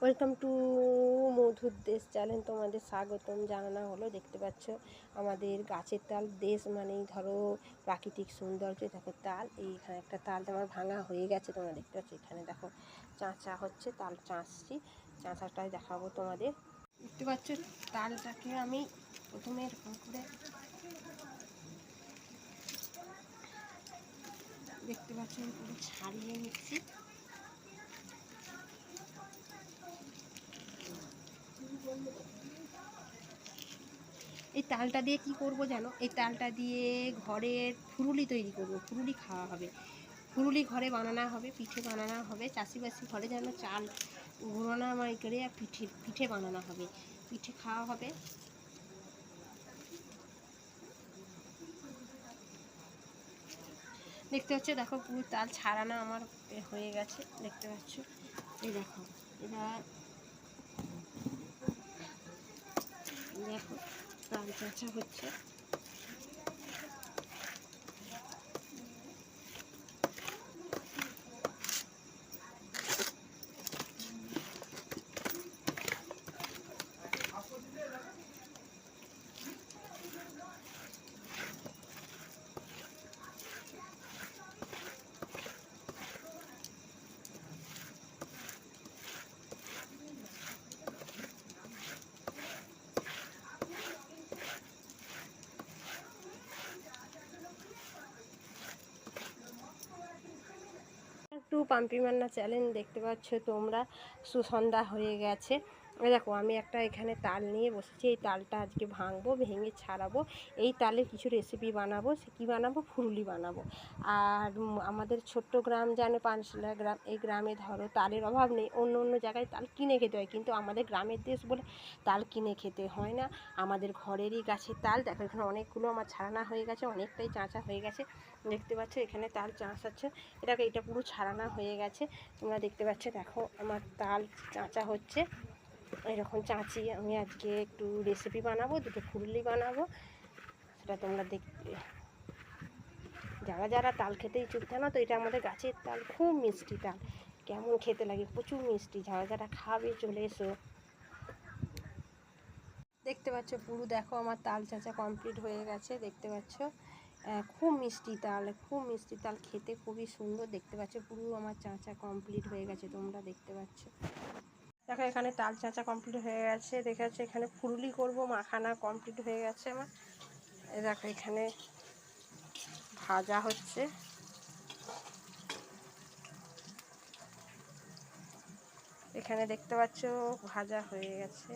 Welcome to মধুর দেশ channel, তোমাদের স্বাগতম জানানো হলো। দেখতে পাচ্ছ আমাদের গাছের তাল। দেশ মানেই ধরো প্রাকৃতিক সৌন্দর্য। দেখো তাল, এইখানে একটা তাল আমার ভাঙা হয়ে গেছে, তোমরা দেখতে পাচ্ছ। এখানে দেখো চাঁচা হচ্ছে, তাল চাঁচছি, চাঁচাটাই দেখাবো তোমাদের। দেখতে পাচ্ছ তালটাকে আমি প্রথমে এরকম করে দেখতে পাচ্ছ পুরো ছাড়িয়ে নিচ্ছি। এই তালটা দিয়ে কি করব জানো? এই তালটা দিয়ে ঘরের ফুরুলি তৈরি করব, ফুরুলি খাওয়া হবে। ফুরুলি ঘরে বানানো হবে, পিঠে বানানো হবে। চাষিবাসি ঘরে যেন চাল ঘুরানো মাই করে পিঠে পিঠে বানানো হবে, পিঠে খাওয়া হবে। দেখতে পাচ্ছ, দেখো পুরো তাল ছাড়ানো আমার হয়ে গেছে। দেখতে পাচ্ছ, এই দেখো, এটা দেখো তাল চাঁচা হচ্ছে। টু পাম্পি মান্না চ্যানেল দেখতে পাচ্ছ তোমরা। সুসন্ধ্যা হয়ে গেছে। দেখো আমি একটা এখানে তাল নিয়ে বসেছি। এই তালটা আজকে ভাঙবো, ভেঙে ছাড়াবো। এই তালের কিছু রেসিপি বানাবো। সে কী বানাবো? ফুরুলি বানাবো। আর আমাদের ছোট্ট গ্রাম জানো, পানশিলা গ্রাম। এই গ্রামে ধরো তালের অভাব নেই। অন্য অন্য জায়গায় তাল কিনে খেতে হয়, কিন্তু আমাদের গ্রামের দেশ বলে তাল কিনে খেতে হয় না। আমাদের ঘরেরই গাছের তাল। দেখো এখানে অনেকগুলো আমার ছাড়ানো হয়ে গেছে, অনেকটাই চাঁচা হয়ে গেছে। দেখতে পাচ্ছ এখানে তাল চাঁচাচ্ছে। এটা পুরো ছাড়ানো হয়ে গেছে, তোমরা দেখতে পাচ্ছ। দেখো আমার তাল চাঁচা হচ্ছে। এরকম চাঁচি আমি আজকে একটু রেসিপি বানাবো, দুটো ফুরুলি বানাবো, সেটা তোমরা দেখবে। যারা যারা তাল খেতে ইচ্ছুক, জানো তো এটা আমাদের গাছের তাল, খুব মিষ্টি তাল। কেমন খেতে লাগে, প্রচুর মিষ্টি। যারা যারা খাবে চলে এসো। দেখতে পাচ্ছ পুরো, দেখো আমার তাল চাঁচা কমপ্লিট হয়ে গেছে। দেখতে পাচ্ছ খুব মিষ্টি তাল, খুব মিষ্টি তাল, খেতে খুবই সুন্দর। দেখতে পাচ্ছ পুরো আমার চাঁচা কমপ্লিট হয়ে গেছে, তোমরা দেখতে পাচ্ছ। দেখো এখানে তাল চাঁচা কমপ্লিট হয়ে গেছে। দেখে যাচ্ছে এখানে ফুরুলি করব, মাখানা কমপ্লিট হয়ে গেছে আমার। দেখো এখানে ভাজা হচ্ছে। এখানে দেখতে পাচ্ছ ভাজা হয়ে গেছে।